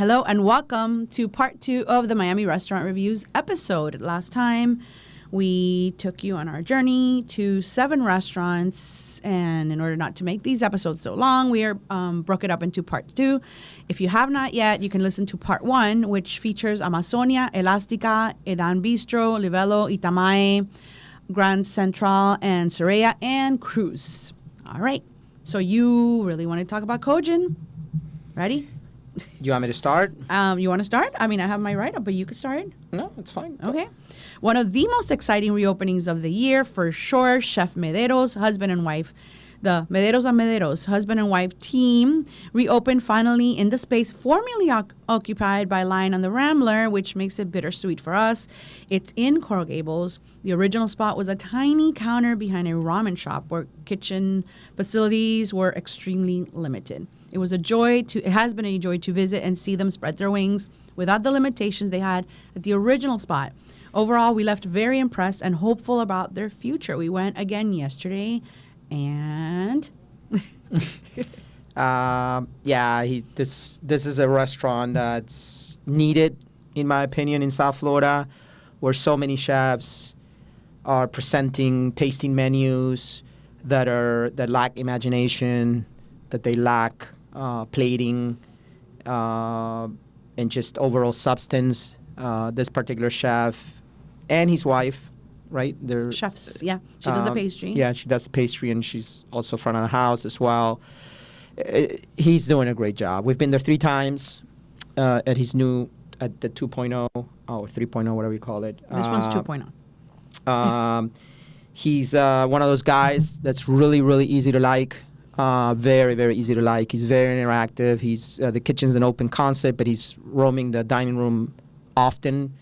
Hello and welcome to part 2 of the Miami Restaurant Reviews episode. Last time, we took you on our journey to 7 restaurants, and in order not to make these episodes so long, we broke it up into part 2. If you have not yet, you can listen to part 1, which features Amazonia, Elastica, Edan Bistro, Livello, Itamae, Grand Central, and Soraya, and Cruz. All right. So you really want to talk about Kojin? Ready? You want me to start? You want to start? I mean, I have my write-up, but you could start. No, it's fine. Okay. One of the most exciting reopenings of the year, for sure, Chef Mederos, husband and wife. The Mederos and Mederos, husband and wife team, reopened finally in the space formerly occupied by Lion on the Rambler, which makes it bittersweet for us. It's in Coral Gables. The original spot was a tiny counter behind a ramen shop where kitchen facilities were extremely limited. It has been a joy to visit and see them spread their wings without the limitations they had at the original spot. Overall, we left very impressed and hopeful about their future. We went again yesterday, and this is a restaurant that's needed, in my opinion, in South Florida, where so many chefs are presenting tasting menus that lack imagination, that they lack plating, and just overall substance. This particular chef and his wife, right? They're chefs, yeah. She does the pastry. Yeah, she does the pastry, and she's also front of the house as well. He's doing a great job. We've been there 3 times at the 2.0 or 3.0, whatever you call it. This one's 2.0. He's one of those guys that's really, really easy to like. Very, very easy to like. He's very interactive. The kitchen's an open concept, but he's roaming the dining room often,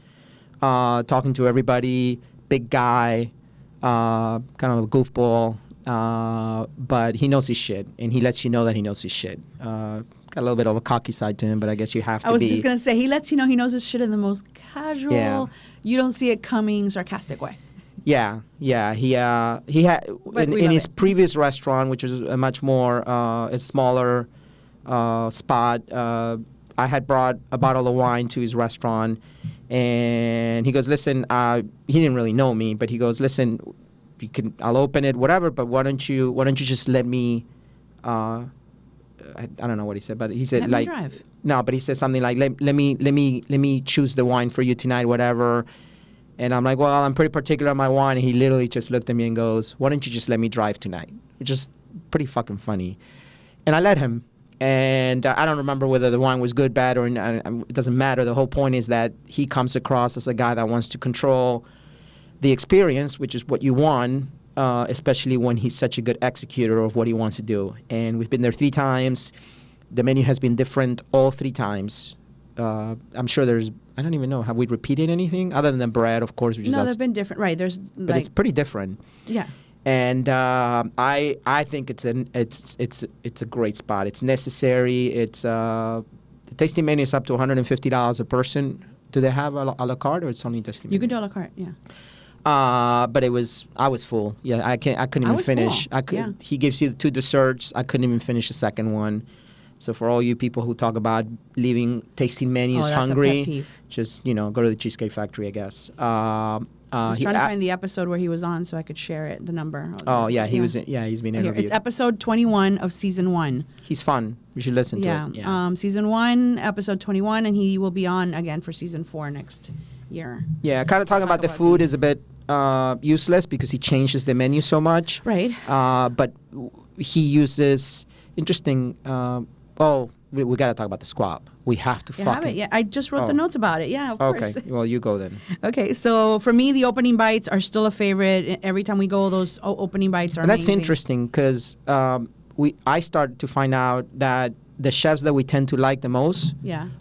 talking to everybody. Big guy, kind of a goofball, but he knows his shit, and he lets you know that he knows his shit. Got a little bit of a cocky side to him, but I guess you have to be. I was just going to say, he lets you know he knows his shit in the most casual, you don't see it coming, sarcastic way. Yeah. He had in his previous restaurant, which is a much more a smaller spot. I had brought a bottle of wine to his restaurant, and he goes, "Listen," he didn't really know me, but he goes, "Listen, I'll open it, whatever. But why don't you just let me?" I don't know what he said, but he said let me drive. No, but he said something like, "Let me choose the wine for you tonight, whatever." And I'm like, well, I'm pretty particular on my wine. And he literally just looked at me and goes, "Why don't you just let me drive tonight?" Which is pretty fucking funny. And I let him. And I don't remember whether the wine was good, bad, or it doesn't matter. The whole point is that he comes across as a guy that wants to control the experience, which is what you want, especially when he's such a good executor of what he wants to do. And we've been there 3 times. The menu has been different all 3 times. I'm sure I don't even know. Have we repeated anything other than the bread, of course? No, they've been different. Right. But it's pretty different. Yeah. And I think it's a great spot. It's necessary. The tasting menu is up to $150 a person. Do they have a la carte, or it's only tasting menu? You can do a la carte, yeah. But I was full. Yeah, I couldn't even finish. Yeah. He gives you 2 desserts. I couldn't even finish the second one. So for all you people who talk about leaving tasting menus hungry, just go to the Cheesecake Factory, I guess. I was trying to find the episode where he was on so I could share it, the number. He's been interviewed. It's episode 21 of season 1. He's fun. You should listen to it. Yeah. Season 1, episode 21, and he will be on again for season 4 next year. Yeah, kind of talking about the food is a bit useless because he changes the menu so much. Right. But he uses interesting. We got to talk about the squab. We have to fucking... Yeah, I just wrote the notes about it. Yeah, of course. Okay, well, you go then. Okay, so for me, the opening bites are still a favorite. Every time we go, those opening bites are amazing. That's interesting because I started to find out that the chefs that we tend to like the most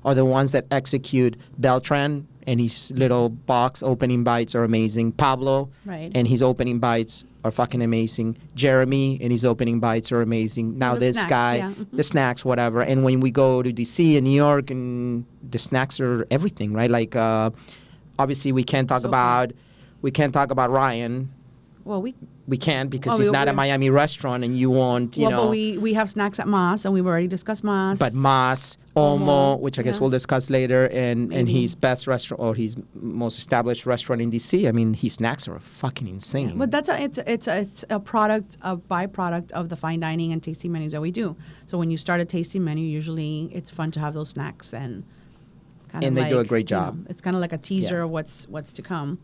are the ones that execute Beltran, and his little box opening bites are amazing. Pablo and his opening bites are fucking amazing. Jeremy and his opening bites are amazing. Now this snacks, guy, the snacks, whatever. And when we go to DC and New York, and the snacks are everything, right? Like obviously we can't talk about Ryan. Well, we can't because Well, it's we- not a we- Miami restaurant, and you want, you know. But we have snacks at Mas, and we've already discussed Mas. But Mas, Omo, which I guess yeah. we'll discuss later, and Maybe. his best restaurant or his most established restaurant in DC. I mean, his snacks are fucking insane. But it's a byproduct of the fine dining and tasting menus that we do. So when you start a tasting menu, usually it's fun to have those snacks and kind of And they do a great you know, job. it's kind of like a teaser Yeah. of what's to come.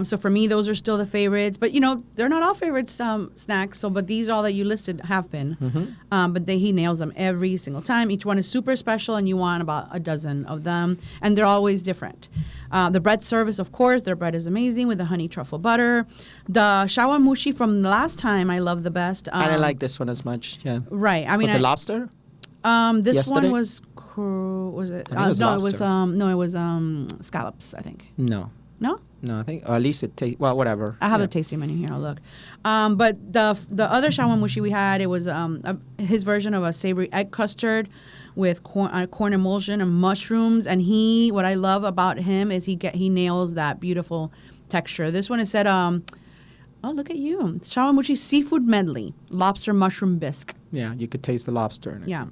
So for me, those are still the favorites. But you know, they're not all favorites snacks. So, but these all that you listed have been. Mm-hmm. But he nails them every single time. Each one is super special, and you want about a dozen of them, and they're always different. The bread service, of course, their bread is amazing with the honey truffle butter. The shawarmushi from the last time I love the best. I didn't like this one as much. Yeah. Right. I mean, Was it lobster? this yesterday? one was it? I think it was no, lobster. it was scallops. I think. No. No. No, I think, or at least it tastes, well, whatever. I have Yeah. the tasting menu here. I'll look. But the other shawarmushi we had, it was his version of a savory egg custard with corn emulsion and mushrooms. And what I love about him is he nails that beautiful texture. This one it said, oh, look at you, shawarmushi seafood medley, lobster mushroom bisque. Yeah, you could taste the lobster in it. Yeah.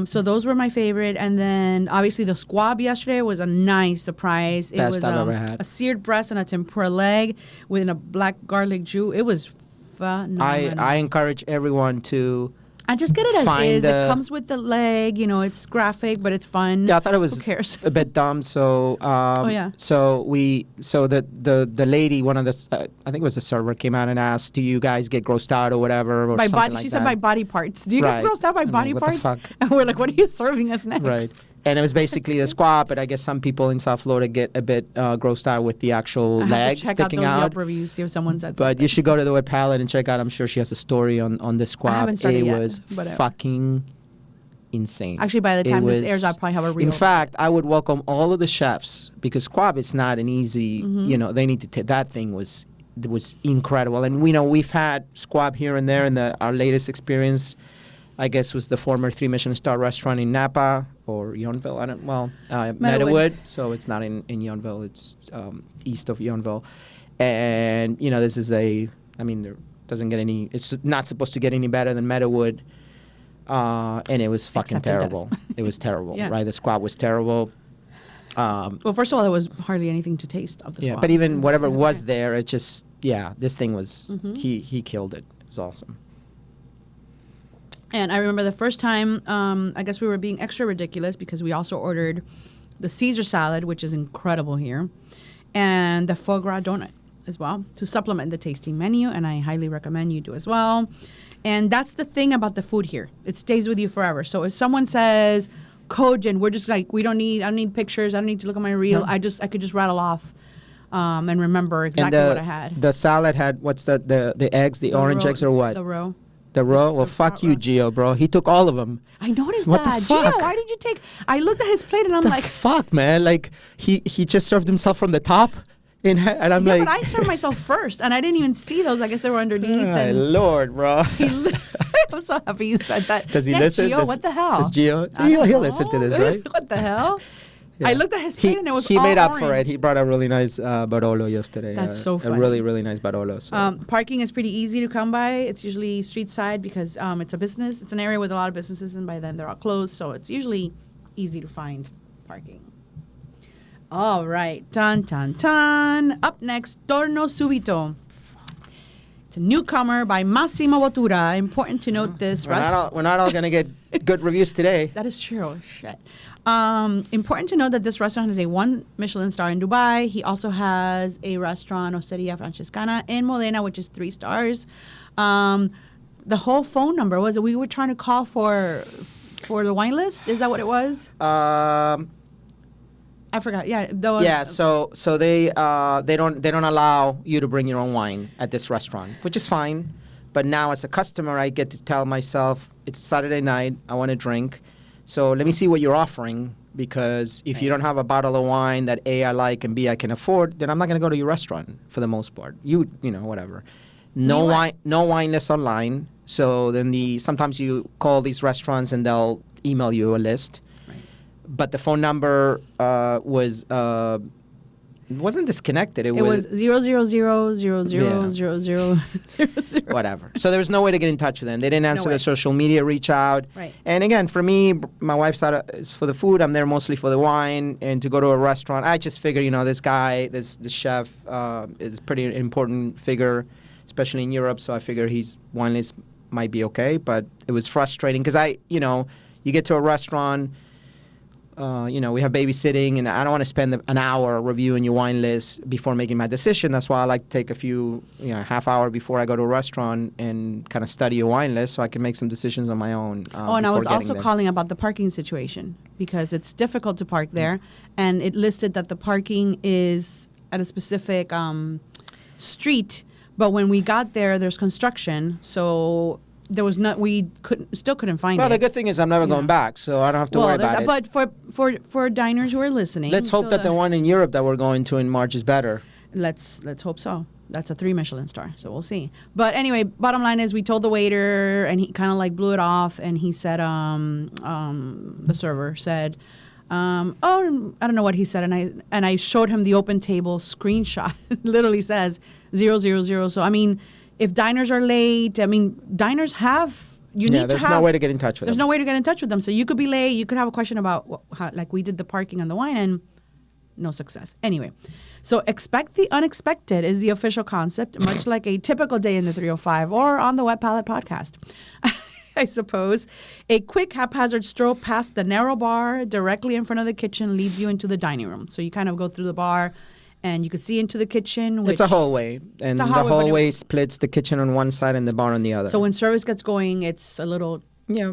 So those were my favorite, and then obviously the squab yesterday was a nice surprise. It Best was I've ever had. a seared breast and a tempura leg with a black garlic jus. It was phenomenal. I encourage everyone to. I just get it as find is. It the- comes with the leg. You know, it's graphic, but it's fun. Yeah, I thought it was Who cares? a bit dumb. So, yeah. So the lady, one of the, I think it was the server, came out and asked, "Do you guys get grossed out or whatever?" Or By something body, like she that. said by body parts. Do you Right. get grossed out by I'm like, body what the parts? fuck? And we're like, what are you serving us next? Right. And it was basically the squab, but I guess some people in South Florida get a bit grossed out with the actual I have leg to check out sticking those out. Yelp reviews, see if someone said But something. you should go to the web palette and check out. I'm sure she has a story on the squab. haven't started It yet, was but fucking insane. Actually, by the It time this was- airs, I'll probably have a reel. In fact, I would welcome all of the chefs because squab is not an easy. Mm-hmm. You know, they need to take that thing was incredible, and we know we've had squab here and there. And our latest experience, I guess, was the former 3 Michelin star restaurant in Napa or Yountville. Meadowood. So it's not in Yountville. It's east of Yountville, and you know this is there doesn't get any. It's not supposed to get any better than Meadowood. And it was fucking Except it does. terrible. It was terrible, Yeah. right? The squab was terrible. Well, first of all, there was hardly anything to taste of the Yeah, squab. but even whatever was there, it just, this thing was, Mhm. he killed it. It was awesome. And I remember the first time, I guess we were being extra ridiculous because we also ordered the Caesar salad, which is incredible here, and the foie gras donut as well to supplement the tasting menu. And I highly recommend you do as well. And that's the thing about the food here. It stays with you forever. So if someone says, Kojin, we're just like, I don't need pictures. I don't need to look at my reel. No. I could just rattle off and remember exactly And what I had. the salad had, what's the eggs, the orange roe- eggs or what? The roe. The roe? Well, the fuck front you, row. Gio, bro. He took all of them. I noticed What the that. fuck? Gio, why did you take? I looked at his plate and I'm The like, fuck, man? Like, he just served himself from the top, and I'm yeah, like, but I served myself first, and I didn't even see those. I guess they were underneath. my And lord, bro. I'm so happy you said that. Does he Yeah, listen? Gio, what the hell? Does Gio? I don't He'll listen to know. this, right? What the hell? Yeah. I looked at his plate and it was he all made up for it. orange. He brought a really nice Barolo yesterday. That's so A funny. really, really nice Barolo. So. Parking is pretty easy to come by. It's usually street side because it's a business. It's an area with a lot of businesses, and by then they're all closed, so it's usually easy to find parking. All right, dun dun dun. Up next, Torno Subito. It's a newcomer by Massimo Bottura. Important to note this. we're not all going to get good reviews today. That is true. Shit. Important to note that this restaurant has a 1 Michelin star in Dubai. He also has a restaurant, Osteria Francescana, in Modena, which is 3 stars. The whole phone number was we were trying to call for the wine list. Is that what it was? I forgot. Yeah. Yeah. So they don't allow you to bring your own wine at this restaurant, which is fine. But now as a customer, I get to tell myself it's Saturday night. I want to drink. So let me see what you're offering, because if you don't have a bottle of wine that A, I like, and B, I can afford, then I'm not going to go to your restaurant for the most part. You know, whatever. No wine list online. So then sometimes you call these restaurants and they'll email you a list. Right. But the phone number was It wasn't disconnected. It was 000000000. Whatever. So there was no way to get in touch with them. They didn't answer way. the social media reach out. Right. And again, for me, my wife's out is for the food. I'm there mostly for the wine. And to go to a restaurant, I just figure, this guy, this chef, is a pretty important figure, especially in Europe. So I figure his wine list might be okay. But it was frustrating because you get to a restaurant. We have babysitting, and I don't want to spend an hour reviewing your wine list before making my decision. That's why I like to take a few, half hour before I go to a restaurant and kind of study your wine list so I can make some decisions on my own. And I was also calling about the parking situation because it's difficult to park there, and it listed that the parking is at a specific street, but when we got there, there's construction, so there was still couldn't find it. Well, the good thing is I'm never going back, so I don't have to worry about it. But for diners who are listening, let's hope that the one in Europe that we're going to in March is better. Let's hope so. That's a 3 Michelin star, so we'll see. But anyway, bottom line is we told the waiter, and he kind of like blew it off, and he said, the server said, I don't know what he said, and I showed him the open table screenshot. It literally says 000. So I mean, if diners are late, diners have. There's no way to get in touch with them. There's no way to get in touch with them. So you could be late. You could have a question about how, like we did the parking on the wine, and no success. Anyway, so expect the unexpected is the official concept, much like a typical day in the 305 or on the Wet Palette podcast. I suppose. A quick haphazard stroll past the narrow bar directly in front of the kitchen leads you into the dining room. So you kind of go through the bar, and you can see into the kitchen. It's a hallway. And the hallway splits the kitchen on one side and the bar on the other. So when service gets going, it's a little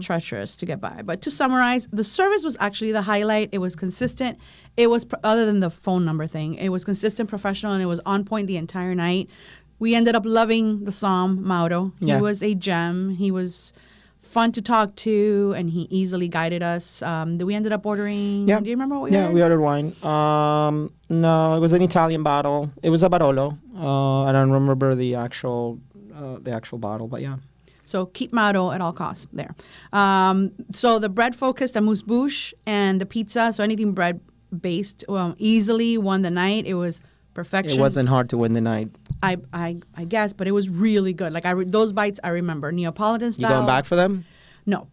treacherous to get by. But to summarize, the service was actually the highlight. It was consistent. It was, other than the phone number thing, it was consistent, professional, and it was on point the entire night. We ended up loving the Som, Mauro. He was a gem. He was fun to talk to, and he easily guided us. We ended up ordering. Do you remember what we ordered? Yeah, we ordered wine. No, it was an Italian bottle. It was a Barolo. I don't remember the actual bottle, but yeah. So keep Mauro at all costs there. So the bread focused amuse bouche and the pizza. So anything bread based easily won the night. It was perfection. It wasn't hard to win the night. I guess, but it was really good. Like those bites I remember. Neapolitan style. You going back for them? No.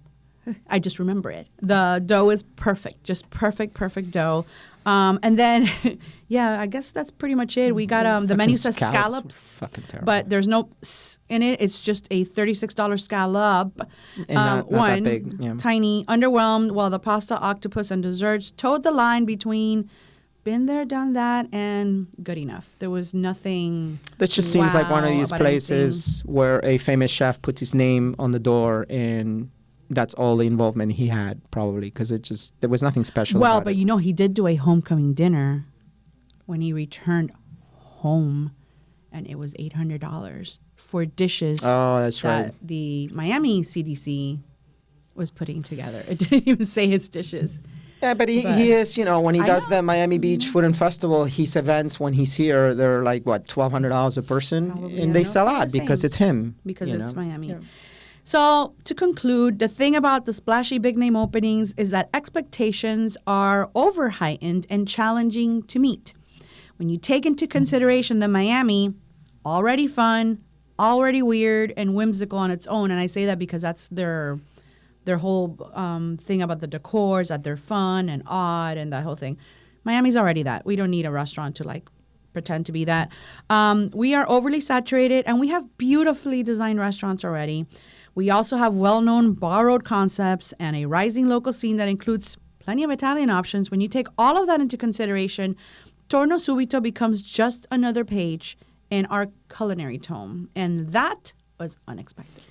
I just remember it. The dough is perfect. Just perfect dough. And then, I guess that's pretty much it. We got the menu says scallops, fucking terrible. but there's no s in it. It's just a $36 scallop. And not that big. Yeah. Tiny, underwhelmed, while the pasta, octopus, and desserts towed the line between been there, done that, and good enough. There was nothing. This just seems like one of these places where a famous chef puts his name on the door, and that's all the involvement he had, probably, because there was nothing special about but it. he did do a homecoming dinner when he returned home, and it was $800 for dishes that the Miami CDC was putting together. It didn't even say his dishes. Yeah, but he is, when he does the Miami Beach Food and Festival, his events when he's here, they're like, what, $1,200 a person? Probably, and they sell out because it's him. Because it's Miami. Yeah. So to conclude, the thing about the splashy big name openings is that expectations are over-heightened and challenging to meet. When you take into consideration the Miami, already fun, already weird, and whimsical on its own, and I say that because that's their whole thing about the decors, that they're fun and odd and that whole thing. Miami's already that. We don't need a restaurant to pretend to be that. We are overly saturated, and we have beautifully designed restaurants already. We also have well-known borrowed concepts and a rising local scene that includes plenty of Italian options. When you take all of that into consideration, Torno Subito becomes just another page in our culinary tome, and that was unexpected.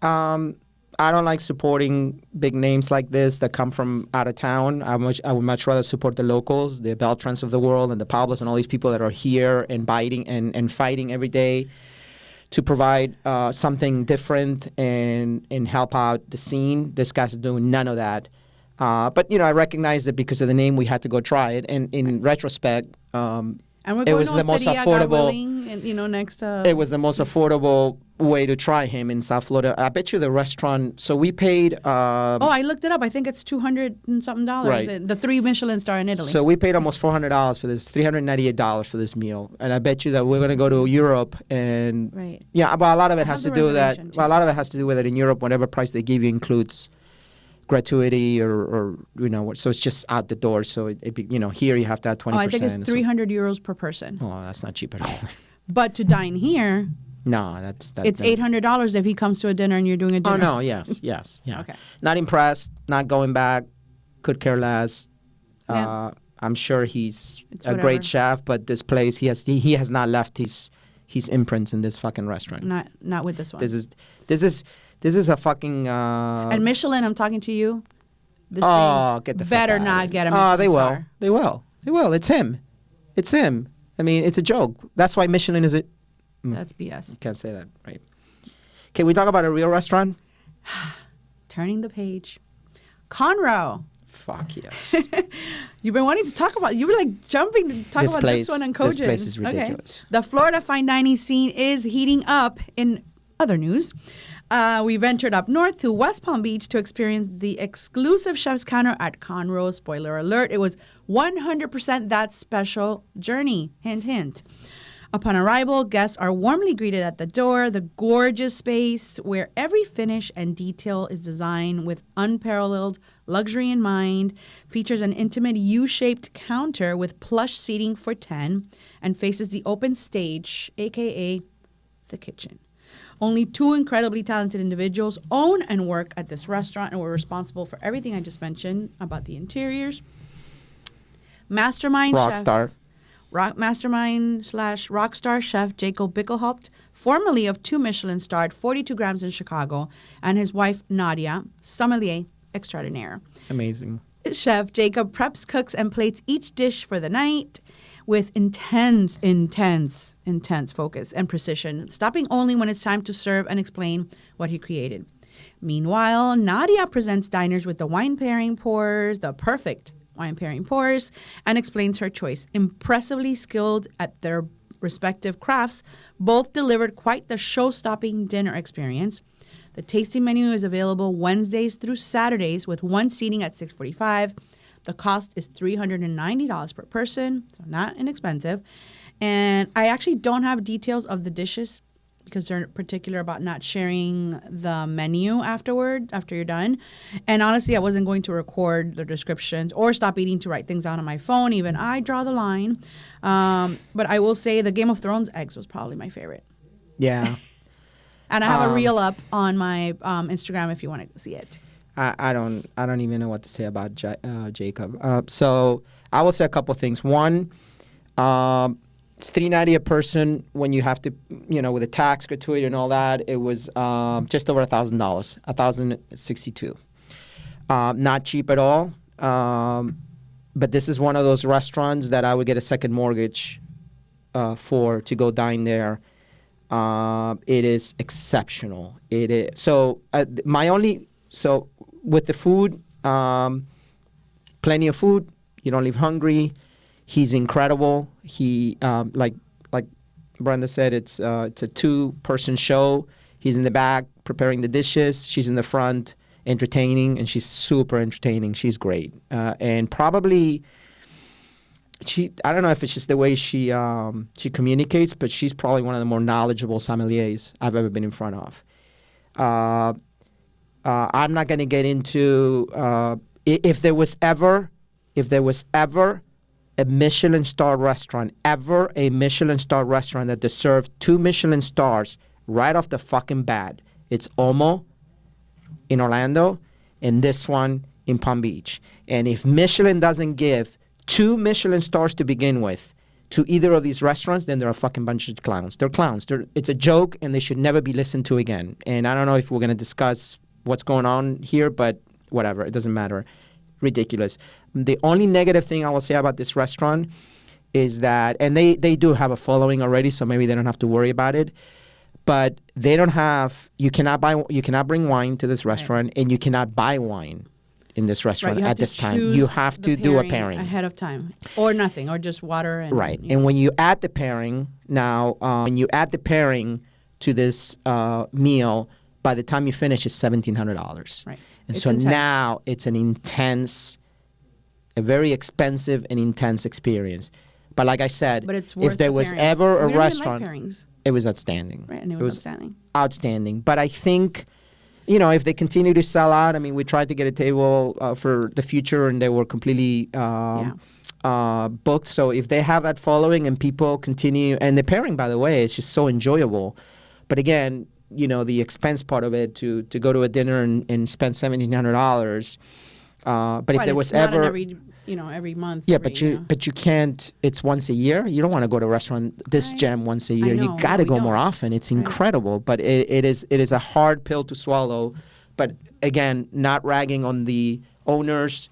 I don't like supporting big names like this that come from out of town. I would much rather support the locals, the Beltrans of the world, and the Pablos, and all these people that are here and biting and fighting every day to provide something different and help out the scene. This guy's doing none of that. But I recognize that because of the name, we had to go try it. And in retrospect, And we're It going was to the most Osteria, God affordable- willing, and, next. It was the most affordable way to try him in South Florida. I bet you the restaurant. So we paid. I looked it up. I think it's $200 and something. Right. And the 3 Michelin star in Italy. So we paid almost $400 for this, $398 for this meal, and I bet you that we're gonna go to Europe and Right. yeah, but a lot of it I has to have the do with that. reservation, too. Well, a lot of it has to do with it in Europe. Whatever price they give you includes gratuity or so it's just out the door. So here you have to have 20%. I think it's €300 per person. Oh, that's not cheap at all. But to dine here, No, it's $800 if he comes to a dinner and you're doing a dinner. Oh no, yes, yeah. Okay. Not impressed. Not going back. Could care less. Yeah. I'm sure he's It's a whatever. great chef, but this place he has not left his imprints in this fucking restaurant. Not with this one. This is a fucking. And Michelin, I'm talking to you. This Oh, thing get the fuck better outta not here. get a Oh, Michelin they will. star. They will. They will. It's him. It's him. I mean, it's a joke. That's why Michelin is it. That's BS. Can't say that, right? Can we talk about a real restaurant? Turning the page. Konro. Fuck yes. You've been wanting to talk about. You were like jumping to talk This about place- this one and Kojin. this place is Okay. ridiculous. The Florida fine dining scene is heating up. In other news, we ventured up north to West Palm Beach to experience the exclusive chef's counter at Konro. Spoiler alert: it was 100% that special journey. Hint, hint. Upon arrival, guests are warmly greeted at the door. The gorgeous space where every finish and detail is designed with unparalleled luxury in mind, features an intimate U-shaped counter with plush seating for 10 and faces the open stage, aka the kitchen. Only 2 incredibly talented individuals own and work at this restaurant and were responsible for everything I just mentioned about the interiors. Mastermind chef. Mastermind / rockstar chef Jacob Bickelhaupt, formerly of 2 Michelin-starred 42 Grams in Chicago, and his wife Nadia, sommelier extraordinaire. Amazing. Chef Jacob preps, cooks, and plates each dish for the night with intense focus and precision, stopping only when it's time to serve and explain what he created. Meanwhile, Nadia presents diners with the perfect wine pairing pours, and explains her choice. Impressively skilled at their respective crafts, both delivered quite the show-stopping dinner experience. The tasting menu is available Wednesdays through Saturdays with one seating at $645. The cost is $390 per person, so not inexpensive. And I actually don't have details of the dishes because they're particular about not sharing the menu after you're done. And honestly, I wasn't going to record the descriptions or stop eating to write things down on my phone. Even I draw the line. But I will say the Game of Thrones eggs was probably my favorite. Yeah. And I have a reel up on my Instagram if you want to see it. I don't even know what to say about Jacob. So I will say a couple things. One, it's $390 a person when you have to, with the tax, gratuity, and all that. It was just over $1,000, $1,062. Not cheap at all. But this is one of those restaurants that I would get a second mortgage for to go dine there. It is exceptional. It is so. So with the food, plenty of food. You don't leave hungry. He's incredible. He like Brenda said, it's a 2-person show. He's in the back preparing the dishes. She's in the front entertaining, and she's super entertaining. She's great, and probably I don't know if it's just the way she communicates, but she's probably one of the more knowledgeable sommeliers I've ever been in front of. I'm not going to get into if there was ever a Michelin star restaurant, that deserved 2 Michelin stars right off the fucking bat. It's Omo in Orlando and this one in Palm Beach. And if Michelin doesn't give 2 Michelin stars to begin with to either of these restaurants, then they're a fucking bunch of clowns. They're clowns. It's a joke, and they should never be listened to again. And I don't know if we're going to discuss what's going on here, but whatever. It doesn't matter. Ridiculous. The only negative thing I will say about this restaurant is that, and they do have a following already, so maybe they don't have to worry about it, but they don't have, you cannot bring wine to this restaurant, and you cannot buy wine. in this restaurant you have at to this time. choose You have the to do a pairing ahead of time, or nothing, or just water and right. you And know. when you add the pairing now, when you add the pairing to this meal, by the time you finish, it's $1,700. Right. And It's so intense. now it's a very expensive and intense experience. But like I said, But it's worth if there the was pairing. ever a We don't even restaurant, like pairings, it was outstanding. right? And it was outstanding. Outstanding. But I think, you know, if they continue to sell out, I mean, we tried to get a table for the future, and they were completely booked. So if they have that following and people continue, and the pairing, by the way, is just so enjoyable. But again, you know, the expense part of it to go to a dinner and spend $1,700. But if there was not ever every month. yeah, but you can't. It's once a year. You don't want to go to a restaurant this Right. gem once a year. know, You got to we go more don't. often. It's Right. incredible, but it is a hard pill to swallow. But again, not ragging on the owners.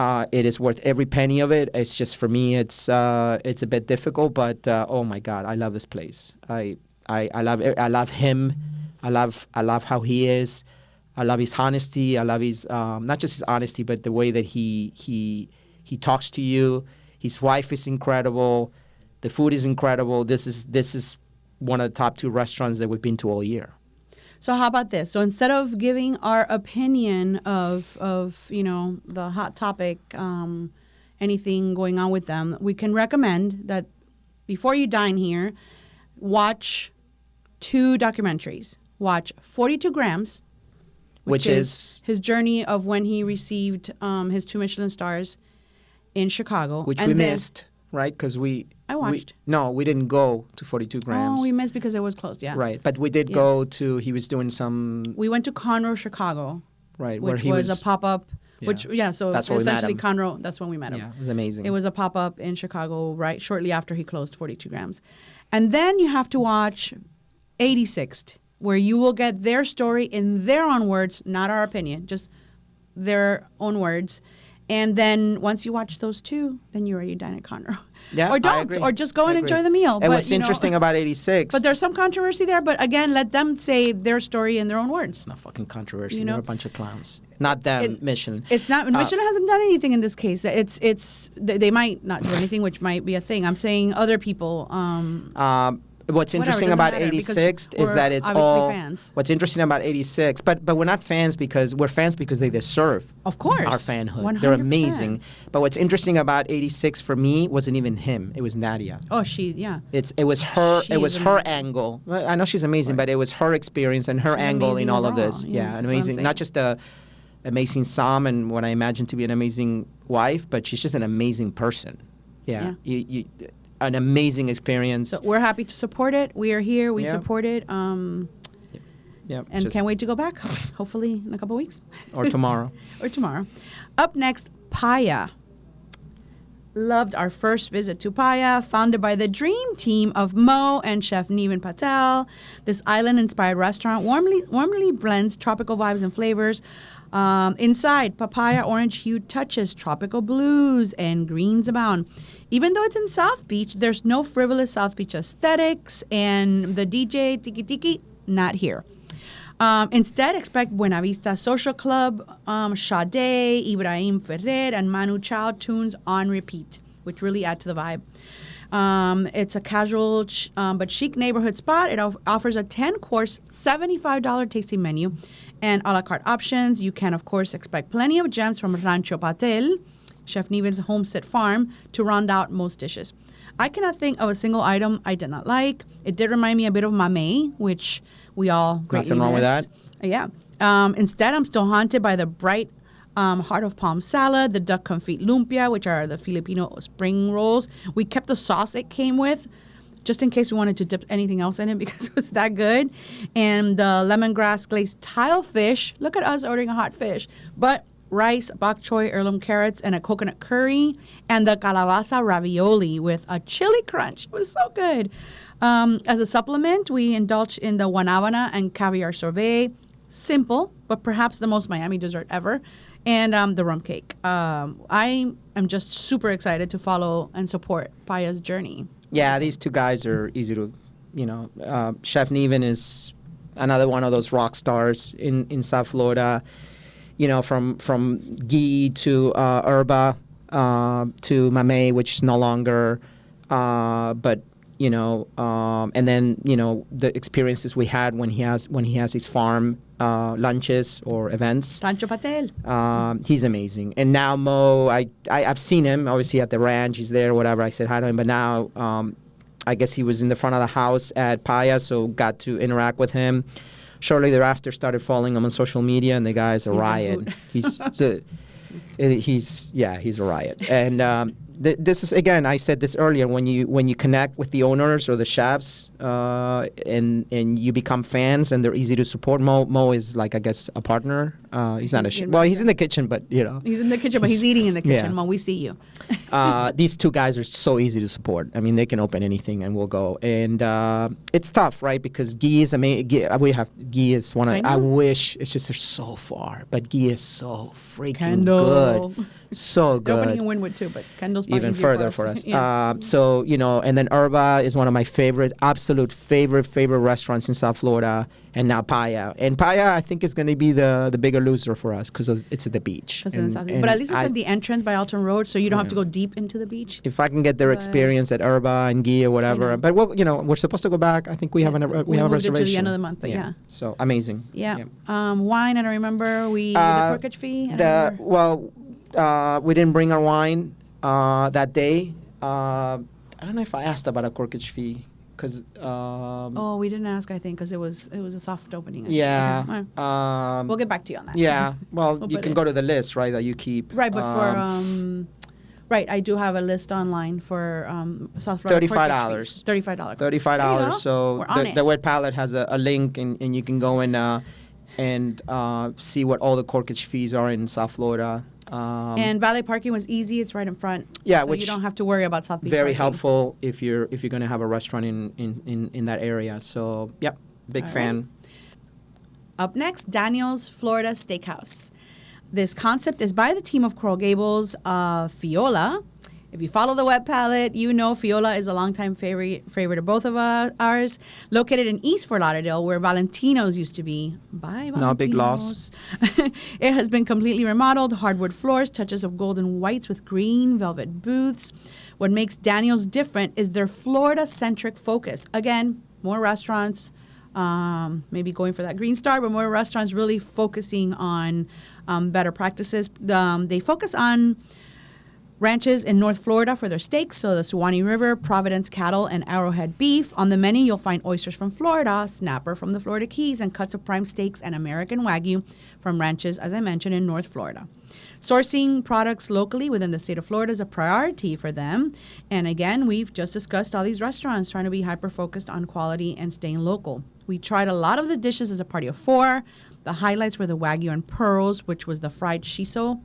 It is worth every penny of it. It's just for me, it's a bit difficult. But oh my God, I love this place. I love it. I love him. I love how he is. I love his honesty. I love his not just his honesty, but the way that he talks to you. His wife is incredible. The food is incredible. This is one of the top 2 restaurants that we've been to all year. So how about this? So instead of giving our opinion of the hot topic, anything going on with them, we can recommend that before you dine here, watch 2 documentaries. Watch 42 Grams, which is his journey of when he received his 2 Michelin stars in Chicago. Which and we then- missed, right? Because we watched. we didn't go to 42 Grams. Oh, we missed because it was closed, yeah. Right, but we did Yeah. go to, he was doing some, We went to Konro, Chicago, right, where which he was a pop-up, Yeah. so That's where we met essentially him. Konro, that's when we met him. yeah, it was amazing. It was a pop-up in Chicago right shortly after he closed 42 Grams. And then you have to watch 86th, where you will get their story in their own words, not our opinion, just their own words. And then once you watch those 2, then you're ready to dine at Konro. Yeah, Or I don't, agree. or just go I and agree. enjoy the meal. And But, what's interesting about 86, But there's some controversy there. But again, let them say their story in their own words. it's not fucking controversy. You know? They're a bunch of clowns. Not them, Michelin. It's not. Michelin hasn't done anything in this case. They might not do anything, which might be a thing. I'm saying other people. What's Whatever, interesting doesn't about matter, because 86 is we're that it's obviously all. fans. What's interesting about 86, but we're not fans because we're fans because they deserve Of course, our fanhood. 100%. They're amazing. But what's interesting about 86 for me wasn't even him. It was Nadia. Oh, yeah. It was her. She It was is her amazing. angle. Well, I know she's amazing, Right. but it was her experience and her She's angle in amazing all of overall. this. Yeah, Yeah, that's an what I'm amazing. saying. Not just a amazing som and what I imagine to be an amazing wife, but she's just an amazing person. Yeah, you an amazing experience. So we're happy to support it. We are here. We Yeah. support it. Yeah, And just- can't wait to go back. Hopefully in a couple weeks or tomorrow. or tomorrow. Up next, Paya. Loved our first visit to Paya, founded by the dream team of Mo and Chef Neevan Patel. This island-inspired restaurant warmly blends tropical vibes and flavors. Inside, papaya orange-hued touches, tropical blues, and greens abound. Even though it's in South Beach, there's no frivolous South Beach aesthetics, and the DJ Tiki Tiki, not here. Instead, expect Buena Vista Social Club, Sade, Ibrahim Ferrer, and Manu Chao tunes on repeat, which really add to the vibe. It's a casual but chic neighborhood spot. It offers a 10-course, $75 tasting menu and a la carte options. You can, of course, expect plenty of gems from Rancho Patel, Chef Neevan's homestead farm, to round out most dishes. I cannot think of a single item I did not like. It did remind me a bit of mamey, which we all greatly Nothing wrong with miss. that. Yeah. Instead, I'm still haunted by the bright heart of palm salad, the duck confit lumpia, which are the Filipino spring rolls. We kept the sauce it came with, just in case we wanted to dip anything else in it because it was that good. And the lemongrass glazed tile fish. Look at us ordering a hot fish. But rice, bok choy, heirloom carrots, and a coconut curry, and the calabaza ravioli with a chili crunch. It was so good. As a supplement, we indulged in the guanabana and caviar sorbet. Simple, but perhaps the most Miami dessert ever. And the rum cake. I am just super excited to follow and support Paya's journey. Yeah, these two guys are easy to, Chef Neevan is another one of those rock stars in South Florida. from ghee to herba to mamey, which is no longer, but and then the experiences we had when he has his farm lunches or events. Rancho Patel. He's amazing. And now Mo, I've seen him obviously at the ranch. He's there, whatever. I said hi to him, but now I guess he was in the front of the house at Paya, so got to interact with him. Shortly thereafter, started following him on social media, and the guy's a riot. He's a riot. And this is, again, I said this earlier, when you connect with the owners or the chefs, and you become fans, and they're easy to support. Mo is like, I guess, a partner. He's not a chef. Well, he's in the kitchen, but he's in the kitchen, but he's eating in the kitchen. Yeah. Mo, we see you. These two guys are so easy to support. I mean, they can open anything and we'll go. And it's tough, right? Because ghee is amazing. Ghee is one of, I wish, it's just they're so far, but ghee is so freaking good. So good. They're opening in Wynwood too, but Kendall's probably even easier further for us. Yeah. So, and then Herba is one of my absolute favorite restaurants in South Florida, and now Paya. And Paya, I think, is going to be the bigger loser for us because it's at the beach. But at least it's at the entrance by Alton Road, so you don't have to go deep into the beach. If I can get their experience at Herba and Ghee or whatever. But, we're supposed to go back. I think we have a reservation. To the end of the month, but yeah. So, amazing. Yeah. Wine, I don't remember. The corkage fee? We didn't bring our wine that day. I don't know if I asked about a corkage fee because. We didn't ask. I think because it was a soft opening. Yeah. We'll get back to you on that. Yeah. Well, you can go to the list, right, that you keep. Right, but for right, I do have a list online for South Florida. $35. $35. $35. So the Wet Palette has a link, and you can go and see what all the corkage fees are in South Florida. And valet parking was easy. It's right in front. Yeah, so which you don't have to worry about South Beach. Very parking. helpful if you're going to have a restaurant in that area. So, yep, big fan. Right. Up next, Daniel's Florida Steakhouse. This concept is by the team of Coral Gables, Fiola. If you follow the Wet Palette, you know Fiola is a longtime favorite of both of ours. Located in East Fort Lauderdale, where Valentino's used to be. Bye, Valentino's. No, big loss. It has been completely remodeled. Hardwood floors, touches of gold and whites with green velvet booths. What makes Daniel's different is their Florida-centric focus. Again, more restaurants, maybe going for that Green Star, but more restaurants really focusing on better practices. They focus on ranches in North Florida for their steaks, so the Suwannee River, Providence cattle, and Arrowhead beef. On the menu, you'll find oysters from Florida, snapper from the Florida Keys, and cuts of prime steaks and American Wagyu from ranches, as I mentioned, in North Florida. Sourcing products locally within the state of Florida is a priority for them. And again, we've just discussed all these restaurants trying to be hyper-focused on quality and staying local. We tried a lot of the dishes as a party of four. The highlights were the Wagyu and pearls, which was the fried shiso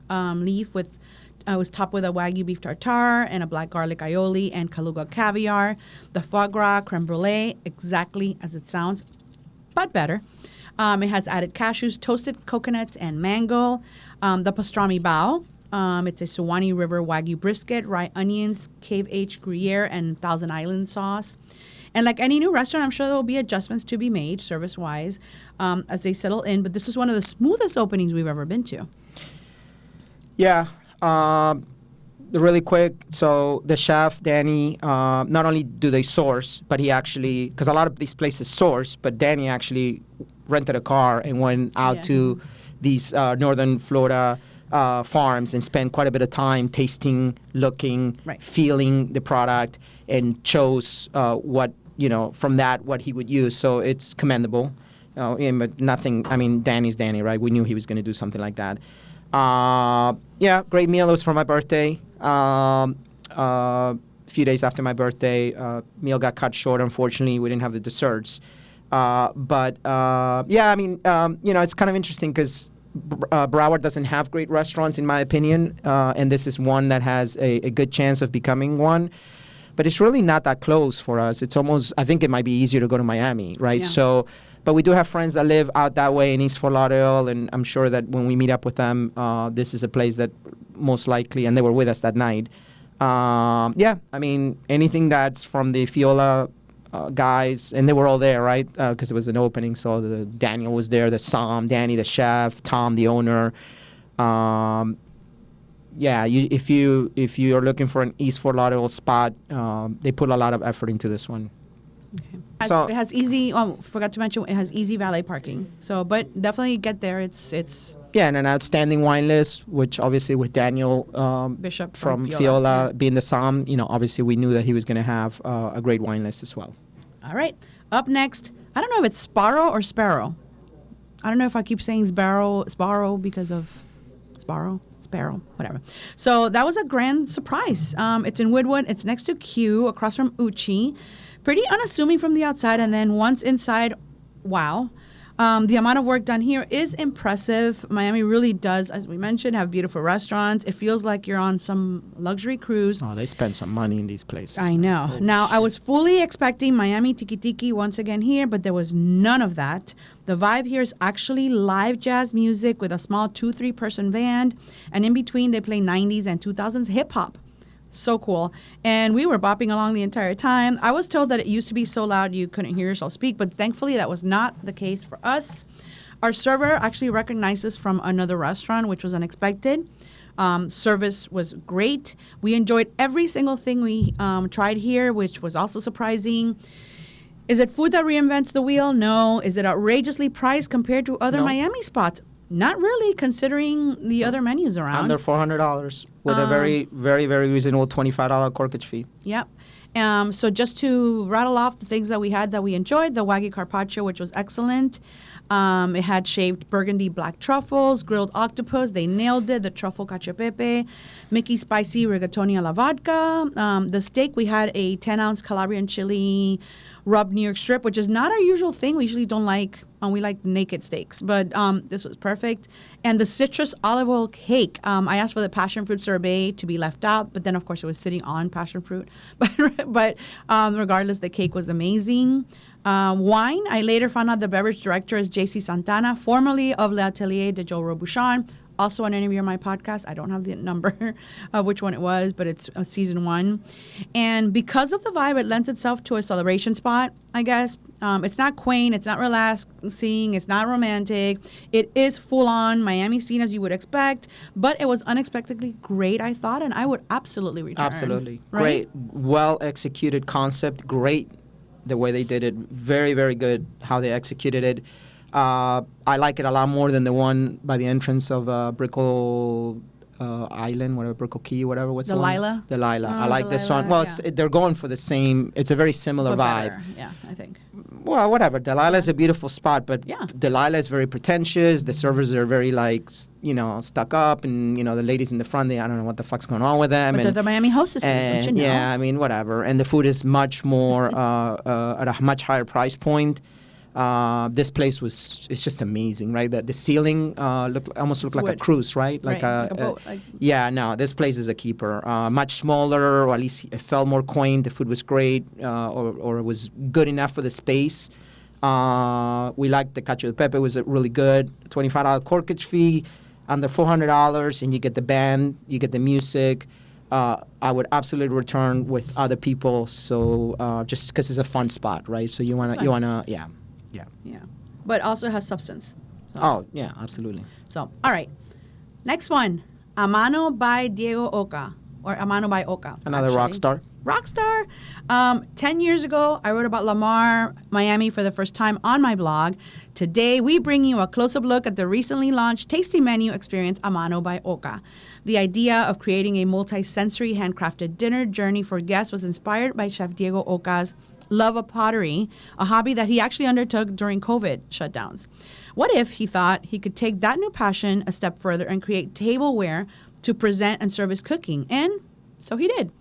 leaf with was topped with a Wagyu beef tartare and a black garlic aioli and Kaluga caviar. The foie gras creme brulee, exactly as it sounds, but better. It has added cashews, toasted coconuts, and mango. The pastrami bao. It's a Suwannee River Wagyu brisket, rye onions, cave aged Gruyere, and Thousand Island sauce. And like any new restaurant, I'm sure there will be adjustments to be made service-wise as they settle in. But this was one of the smoothest openings we've ever been to. Yeah. Really quick, so the chef, Danny, not only do they source, but he actually, because a lot of these places source, but Danny actually rented a car and went out to these northern Florida farms and spent quite a bit of time tasting, looking, feeling the product, and chose from that what he would use. So it's commendable. But nothing, I mean, Danny's Danny, right? We knew he was going to do something like that. Great meal. It was for my birthday. A few days after my birthday, meal got cut short. Unfortunately, we didn't have the desserts. It's kind of interesting because Broward doesn't have great restaurants, in my opinion, and this is one that has a good chance of becoming one. But it's really not that close for us. It's almost, I think it might be easier to go to Miami, right? Yeah. So. But we do have friends that live out that way in East Fort Lauderdale, and I'm sure that when we meet up with them, this is a place that most likely, and they were with us that night. I mean, anything that's from the Fiola guys, and they were all there, right? Because it was an opening. So Daniel was there, the Sam, Danny, the chef, Tom, the owner. Yeah, if you are looking for an East Fort Lauderdale spot, they put a lot of effort into this one. Okay. So It has easy. Oh, forgot to mention it has easy valet parking. So, but definitely get there. It's yeah, and an outstanding wine list, which obviously with Daniel Bishop from Fiola, Fiola yeah. being the Sam, obviously we knew that he was going to have a great wine list as well. All right. Up next, I don't know if it's Sparrow or Sparrow. I don't know if I keep saying Sparrow because of Sparrow, whatever. So that was a grand surprise. It's in Woodwood. It's next to Q, across from Uchi. Pretty unassuming from the outside, and then once inside, wow. The amount of work done here is impressive. Miami really does, as we mentioned, have beautiful restaurants. It feels like you're on some luxury cruise. Oh, they spend some money in these places. I know. Holy Now, I shit. was fully expecting Miami Tiki Tiki once again here, but there was none of that. The vibe here is actually live jazz music with a small 2-3 person band, and in between they play 90s and 2000s hip hop. So cool. And we were bopping along the entire time. I was told that it used to be so loud you couldn't hear yourself speak, but thankfully that was not the case for us. Our server actually recognized us from another restaurant, which was unexpected. Service was great. We enjoyed every single thing we tried here, which was also surprising. Is it food that reinvents the wheel? No. Is it outrageously priced compared to other No. Miami spots? Not really, considering the other menus around. Under $400 with a very, very, very reasonable $25 corkage fee. Yep. So just to rattle off the things that we had that we enjoyed, the Wagyu Carpaccio, which was excellent. It had shaved burgundy black truffles, grilled octopus. They nailed it. The truffle cacio e pepe, Mickey spicy rigatoni alla vodka. The steak, we had a 10-ounce Calabrian chili rubbed New York strip, which is not our usual thing. We usually don't like, we like naked steaks, but this was perfect. And the citrus olive oil cake, I asked for the passion fruit sorbet to be left out, but then of course it was sitting on passion fruit. But regardless, the cake was amazing. Wine, I later found out the beverage director is J.C. Santana, formerly of L'Atelier de Joe Robuchon, also an interview on my podcast. I don't have the number of which one it was, but it's season 1. And because of the vibe, it lends itself to a celebration spot, I guess. It's not quaint, it's not relaxing, it's not romantic. It is full-on Miami scene as you would expect, but it was unexpectedly great, I thought, and I would absolutely return. Absolutely. Right? Great. Well-executed concept. Great the way they did it. Very, very good how they executed it. I like it a lot more than the one by the entrance of Brickell Island, whatever, Brickell Key, whatever. What's the one? Delilah? Delilah. I Oh, like this Delilah, one. Well, yeah. they're going for the same. It's a very similar But vibe. better, yeah, I think. Well, whatever. Delilah is a beautiful spot, but Yeah. Delilah is very pretentious. The servers are very stuck up, and the ladies in the front, I don't know what the fuck's going on with them. But they're the Miami hostesses, don't you know? Yeah, I mean, whatever. And the food is much more at a much higher price point. This place it's just amazing, right? The ceiling almost looked like wood. a cruise, right? Like a boat. Yeah, no, this place is a keeper. Much smaller, or at least it felt more quaint. The food was great, or it was good enough for the space. We liked the cacio e pepe. It was really good. $25 corkage fee, under $400, and you get the band, you get the music. I would absolutely return with other people. So just because it's a fun spot, right? So you wanna, yeah. Yeah. But also has substance. So. Oh, yeah, absolutely. So, all right. Next one. Amano by Diego Oca. Or Amano by Oca. Another actually. rock star. Rockstar. 10 years ago, I wrote about Lamar, Miami for the first time on my blog. Today, we bring you a close-up look at the recently launched tasty menu experience, Amano by Oca. The idea of creating a multi-sensory handcrafted dinner journey for guests was inspired by Chef Diego Oca's love of pottery, a hobby that he actually undertook during COVID shutdowns. What if he thought he could take that new passion a step further and create tableware to present and serve his cooking? And so he did.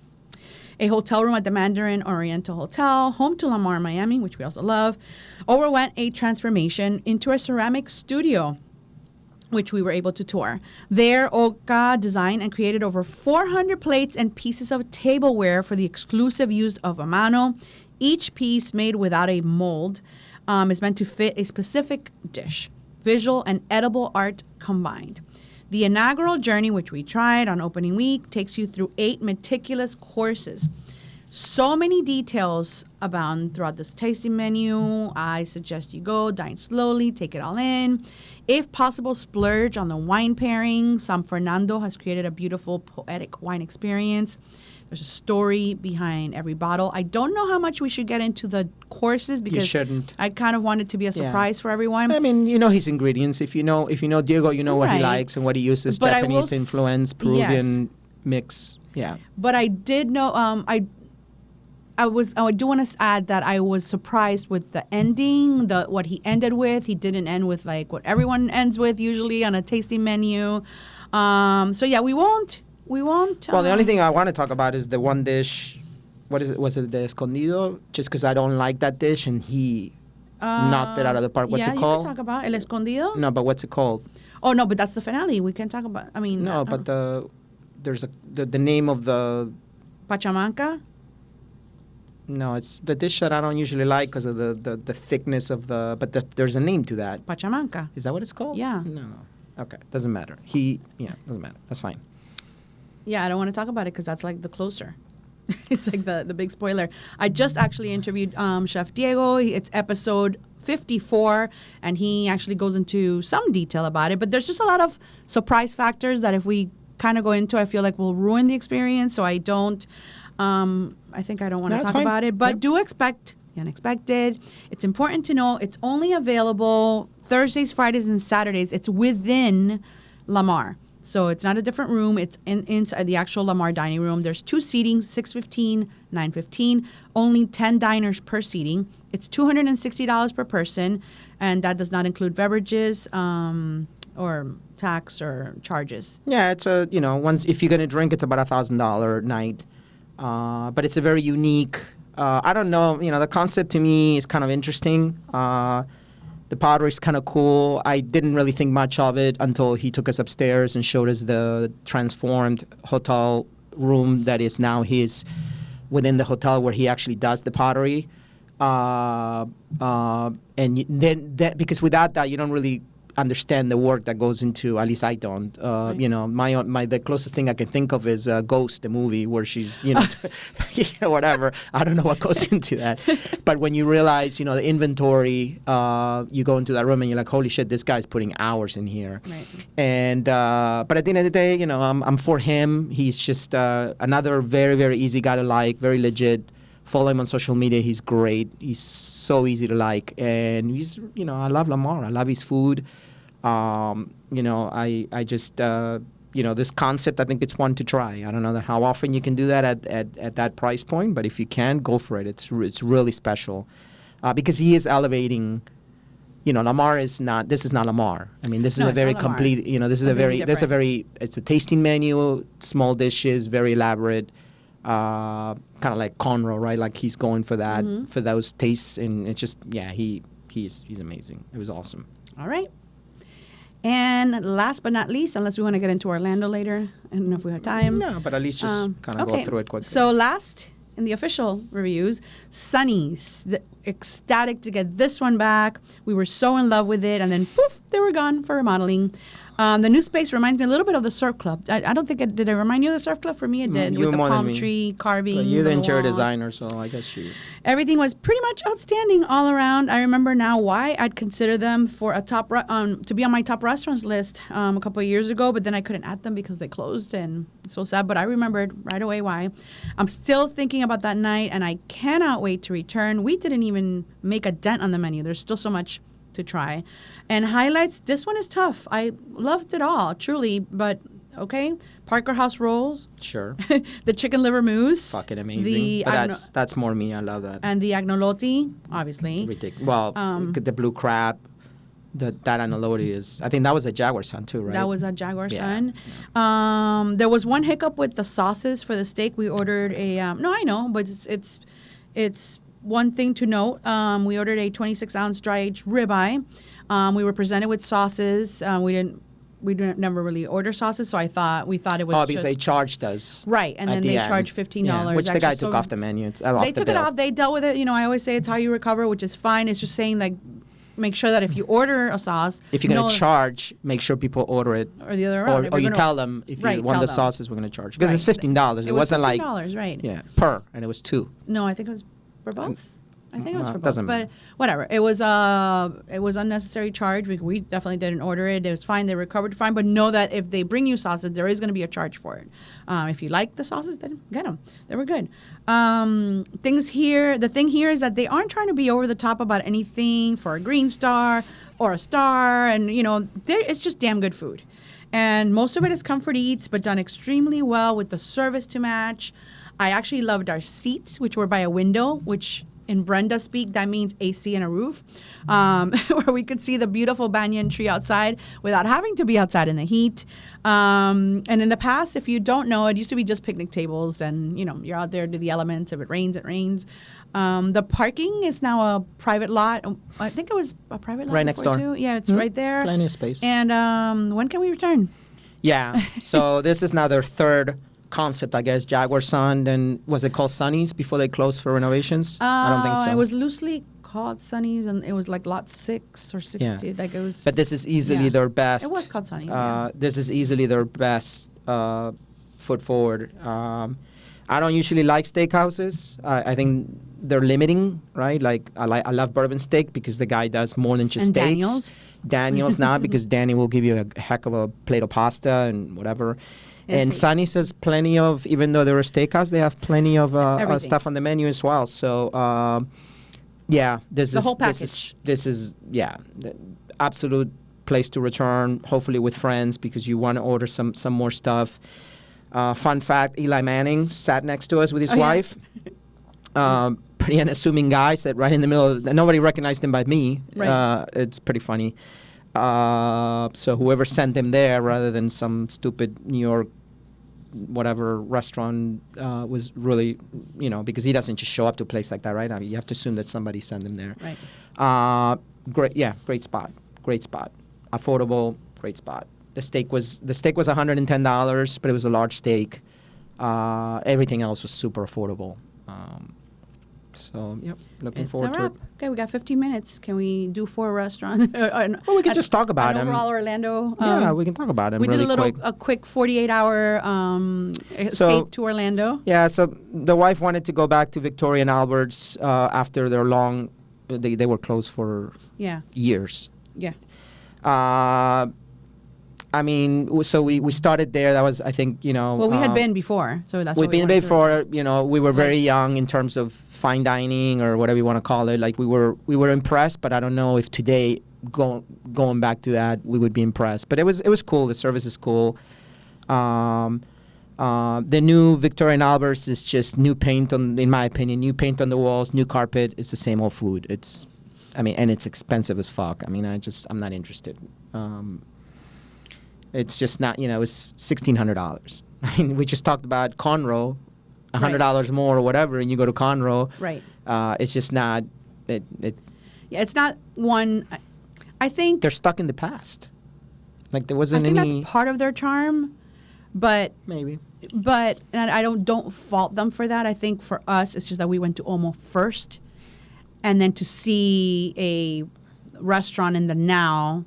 A hotel room at the Mandarin Oriental Hotel, home to Lamar, Miami, which we also love, overwent a transformation into a ceramic studio, which we were able to tour. There, Oca designed and created over 400 plates and pieces of tableware for the exclusive use of Amano. Each piece, made without a mold, is meant to fit a specific dish. Visual and edible art combined. The inaugural journey, which we tried on opening week, takes you through 8 meticulous courses. So many details abound throughout this tasting menu. I suggest you go, dine slowly, take it all in. If possible, splurge on the wine pairing. San Fernando has created a beautiful, poetic wine experience. There's a story behind every bottle. I don't know how much we should get into the courses because you shouldn't. I kind of want it to be a surprise for everyone. I mean, you know his ingredients. If you know Diego, you know what he likes and what he uses. But Japanese influence, Peruvian mix. Yeah. But I did know. I do want to add that I was surprised with the ending, what he ended with. He didn't end with like what everyone ends with usually on a tasting menu. So yeah, we won't. Well, the only thing I want to talk about is the one dish. What is it? Was it the escondido? Just because I don't like that dish, and he knocked it out of the park. What's it called? Yeah, you can talk about el escondido. No, but what's it called? Oh no, but that's the finale. We can talk about. I mean, no, but there's the name of the Pachamanca. No, it's the dish that I don't usually like because of the thickness of the. But there's a name to that. Pachamanca. Is that what it's called? Yeah. No. Okay, doesn't matter. Doesn't matter. That's fine. Yeah, I don't want to talk about it because that's like the closer. It's like the big spoiler. I just actually interviewed Chef Diego. It's episode 54, and he actually goes into some detail about it. But there's just a lot of surprise factors that if we kind of go into, I feel like will ruin the experience. So I don't. I think I don't want to talk about it. But do expect the unexpected. It's important to know it's only available Thursdays, Fridays, and Saturdays. It's within Lamar. So it's not a different room. It's inside the actual Lamar dining room. There's 2 seatings, 6:15, 9:15. Only 10 diners per seating. It's $260 per person, and that does not include beverages or tax or charges. Yeah, it's once if you're gonna drink, it's about $1,000 night. But it's a very unique. I don't know. The concept to me is kind of interesting. The pottery is kind of cool. I didn't really think much of it until he took us upstairs and showed us the transformed hotel room that is now his within the hotel where he actually does the pottery. And then that because without that you don't really understand the work that goes into. At least I don't. My the closest thing I can think of is Ghost, the movie where she's whatever. I don't know what goes into that. But when you realize the inventory, you go into that room and you're like, holy shit, this guy's putting hours in here. Right. And but at the end of the day, I'm for him. He's just another very very easy guy to like, very legit. Follow him on social media. He's great. He's so easy to like, and he's I love Lamar. I love his food. I just this concept. I think it's one to try. I don't know how often you can do that at that price point, but if you can, go for it. It's really special because he is elevating. Lamar is not. This is not Lamar. I mean, this is a very complete. This is a very. There's a very. It's a tasting menu, small dishes, very elaborate. Kind of like Konro, right? Like he's going for that, for those tastes, and it's just, he's amazing. It was awesome. All right. And last but not least, unless we want to get into Orlando later, I don't know if we have time. No, but at least just kind of go through it quickly. So last in the official reviews, Sunny's, ecstatic to get this one back. We were so in love with it, and then poof, they were gone for remodeling. The new space reminds me a little bit of the surf club. I don't think did it remind you of the surf club? For me, it did, with the palm tree carvings. But you're the interior designer, so I guess you. Everything was pretty much outstanding all around. I remember now why I'd consider them for a top to be on my top restaurants list a couple of years ago, but then I couldn't add them because they closed, and it's so sad. But I remembered right away why. I'm still thinking about that night, and I cannot wait to return. We didn't even make a dent on the menu. There's still so much to try. And highlights, this one is tough. I loved it all, truly, but okay. Parker House rolls. Sure. The chicken liver mousse. Fucking amazing. But that's more me. I love that. And the agnolotti, obviously. Ridiculous. Well, the blue crab. That agnolotti is, I think that was a Jaguar Sun too, right? That was a Jaguar Sun. Yeah. There was one hiccup with the sauces for the steak. We ordered a, no, I know, but it's one thing to note. We ordered a 26-ounce dry-aged ribeye. We were presented with sauces. We didn't never really order sauces, so we thought it was because they charged us. Right, and then they charged $15. Which the guy took off the menu. They took it off. They dealt with it. I always say it's how you recover, which is fine. It's just saying, like, make sure that if you order a sauce, if you're going to charge, make sure people order it. Or the other way around. Or you tell them if you want the sauces, we're going to charge. Because it's $15. It wasn't like $15, right? Yeah, per, and it was 2. No, I think it was for both. I think it was for both. Doesn't matter. But whatever. It was unnecessary charge. We definitely didn't order it. It was fine. They recovered fine. But know that if they bring you sauces, there is going to be a charge for it. If you like the sauces, then get them. They were good. The thing here is that they aren't trying to be over the top about anything for a green star or a star. And, it's just damn good food. And most of it is comfort eats, but done extremely well with the service to match. I actually loved our seats, which were by a window, which in Brenda speak, that means AC and a roof, where we could see the beautiful banyan tree outside without having to be outside in the heat. And in the past, if you don't know, it used to be just picnic tables and, you're out there to the elements. If it rains, it rains. The parking is now a private lot. I think it was a private lot right next door. Too. Yeah, it's right there. Plenty of space. And when can we return? Yeah, so this is now their third concept, I guess. Jaguar Sun, then was it called Sunny's before they closed for renovations? I don't think so. It was loosely called Sunny's, and it was like lot 6 or 60. Yeah. Like it was. But this is easily their best. It was called Sunny's. This is easily their best foot forward. I don't usually like steakhouses. I think they're limiting, right? Like I love bourbon steak because the guy does more than just steaks. Daniel's not, because Danny will give you a heck of a plate of pasta and whatever. And Sunny's has plenty of, even though they're a steakhouse, they have plenty of stuff on the menu as well. So, this the whole package. This is the absolute place to return, hopefully with friends, because you want to order some more stuff. Fun fact, Eli Manning sat next to us with his wife. Pretty unassuming guy, sat right in the middle. Nobody recognized him by me. Right. It's pretty funny. So whoever sent him there rather than some stupid New York whatever restaurant was really, because he doesn't just show up to a place like that, right? I mean, you have to assume that somebody sent him there. Right. Great spot. Affordable, great spot. The steak was $110, but it was a large steak. Everything else was super affordable. Looking forward to it. Okay, we got 15 minutes. Can we do 4 restaurants? Well, we can just talk about them. Overall Orlando. We can talk about them. We really did a quick 48-hour escape to Orlando. Yeah, so the wife wanted to go back to Victoria and Albert's after their long. They were closed for years. Yeah. I mean, so we started there. That was, I think, Well, we had been before, so that's. We've been before. We were very young in terms of fine dining or whatever you want to call it. Like we were impressed, but I don't know if today going back to that we would be impressed. But it was cool. The service is cool. The new Victoria and Albert's is just new paint in my opinion, new paint on the walls, new carpet. It's the same old food. And it's expensive as fuck. I mean, I'm not interested. It's just not, it's $1,600. I mean, we just talked about Konro, $100 more or whatever, and you go to Konro. Right. It's just not. Yeah, it's not one. I think they're stuck in the past. Like there wasn't any. I think that's part of their charm, but maybe. But and I don't fault them for that. I think for us, it's just that we went to Omo first, and then to see a restaurant in the now.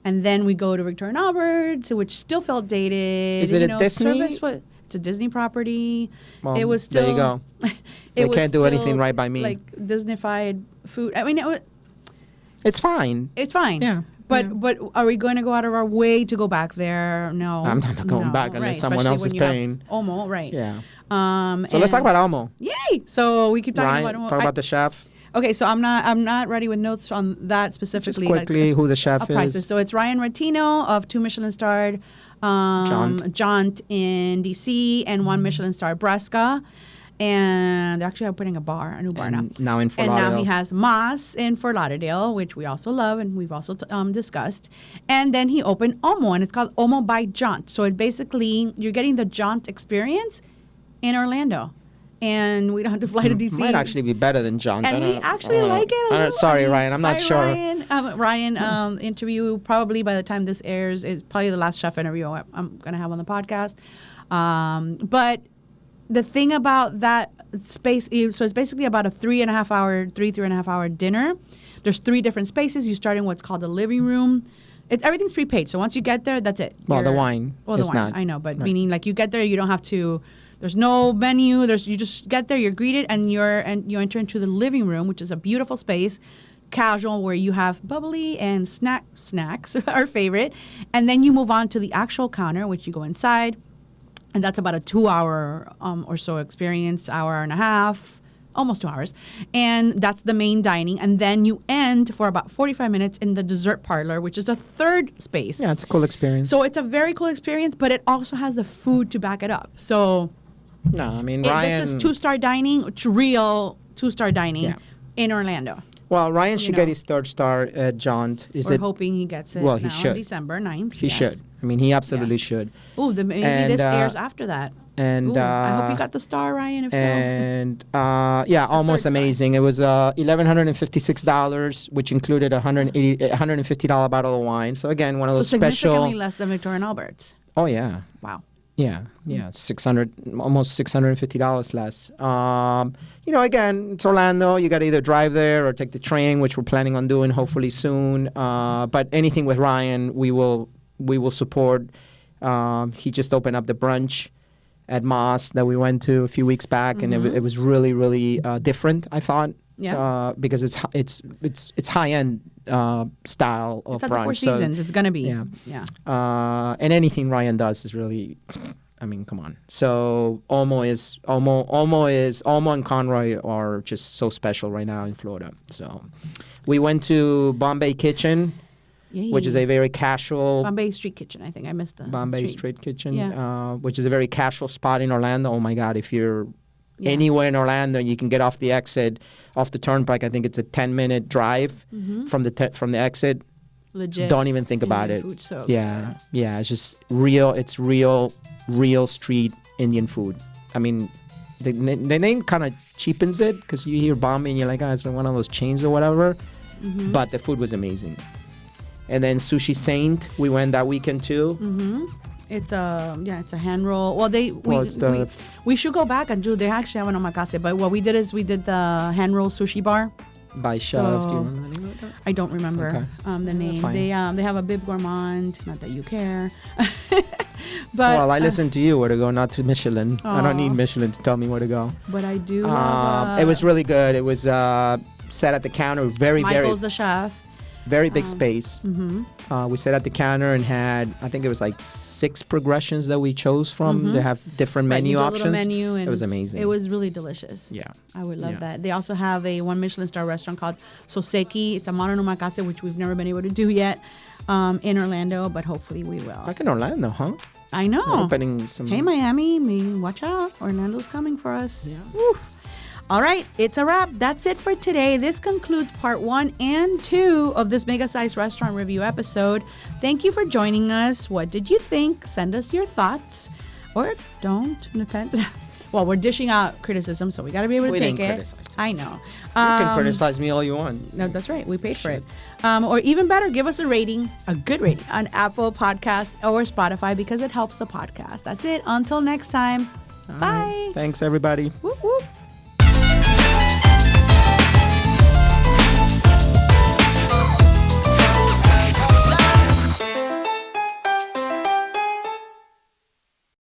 And then we go to Victoria and Albert's, which still felt dated. Is it a Disney? It's a Disney property. Well, it was still. There you go. They can't do anything right by me. Like Disneyfied food. I mean, it's fine. It's fine. Yeah. But are we going to go out of our way to go back there? No. I'm not going back unless someone else is paying. Omo, right? Yeah. So let's talk about Omo. Yay! So we keep talking about Omo. Talk about the chef. Okay, so I'm not ready with notes on that specifically. Just quickly, who the chef is. So it's Ryan Ratino of 2 Michelin-starred Jont in DC and 1 Michelin-star Bresca. And they're actually opening a new bar now. Now in Fort Lauderdale. And now he has Mas in Fort Lauderdale, which we also love and we've also discussed. And then he opened Omo, and it's called Omo by Jont. So it's basically, you're getting the Jont experience in Orlando. And we don't have to fly to DC. Might actually be better than Jont. And we actually like it a little. Sorry, Ryan. I'm not sure. Ryan, interview probably by the time this airs is probably the last chef interview I'm going to have on the podcast. But the thing about that space, so it's basically about a 3.5 hour dinner. There's 3 different spaces. You start in what's called the living room. Everything's prepaid. So once you get there, that's it. Well, the wine. Well, the is wine. not. I know, but Right. meaning like you get there, you don't have to. There's no menu. You just get there. You're greeted, and you enter into the living room, which is a beautiful space, casual, where you have bubbly and snacks, our favorite, and then you move on to the actual counter, which you go inside, and that's about a 2-hour or so experience, hour and a half. Almost 2 hours. And that's the main dining. And then you end for about 45 minutes in the dessert parlor, which is the 3rd space. Yeah, it's a cool experience. So it's a very cool experience, but it also has the food to back it up. So no, I mean, Ryan. this is 2-star dining, real 2-star dining in Orlando. Well, Ryan should get his 3rd star at Jont. We're hoping he gets it Well, he now should. on December 9th. He should. I mean, he absolutely should. Ooh, maybe And, this airs after that. And Ooh, I hope you got the star, Ryan, if so. And yeah, almost star. amazing. It was $1,156, which included $150 bottle of wine. So again, one of So those significantly special. less than Victoria and Albert's. Oh yeah, Wow. yeah, almost $650 less. Again, it's Orlando. You got to either drive there or take the train, which we're planning on doing hopefully soon. But anything with Ryan, we will support. He just opened up the brunch at Moss that we went to a few weeks back, and it was really, really different, I thought. Yeah. Because it's high end style of It's at brunch. the Four Seasons. It's gonna be. Yeah. And anything Ryan does is really, I mean, come on. So Olmo and Konro are just so special right now in Florida. So we went to Bombay Kitchen, which is a very casual Bombay Street Kitchen. I think I missed the Bombay Street Kitchen, Yeah. Which is a very casual spot in Orlando. Oh my God, if you're anywhere in Orlando, you can get off the exit, off the turnpike. I think it's a 10-minute drive from the exit. Legit. Don't even think about it. Food, so Yeah, it's just real. It's real street Indian food. I mean, the name kind of cheapens it because you hear Bombay and you're like, it's like one of those chains or whatever. But the food was amazing. And then Sushi Saint, we went that weekend too. It's a hand roll. Well, we should go back and do. They actually have an omakase, but what we did is we did the hand roll sushi bar by Chef. Do you remember the name of that? I don't remember the name. Fine. They have a Bib Gourmand. Not that you care. But well, I listen to you where to go, not to Michelin. I don't need Michelin to tell me where to go. But I do. It was really good. It was set at the counter. Michael's the chef. Very big space. We sat at the counter and had, I think it was like 6 progressions that we chose from. They have different menu options. Menu and it was amazing. It was really delicious. Yeah. I would love that. They also have a 1 Michelin star restaurant called Soseki. It's a Amano omakase, which we've never been able to do yet in Orlando, but hopefully we will. Back in Orlando, huh? I know. They're opening some. Hey, Miami, watch out. Orlando's coming for us. Yeah. Woo. All right, it's a wrap. That's it for today. This concludes part 1 and 2 of this mega-sized restaurant review episode. Thank you for joining us. What did you think? Send us your thoughts. Or don't. Depends. Well, we're dishing out criticism, so we got to be able to take it. Criticize. I know. You can criticize me all you want. No, that's right. We paid for it. Or even better, give us a rating, a good rating on Apple Podcasts or Spotify because it helps the podcast. That's it. Until next time. Bye. Thanks, everybody. Whoop, whoop.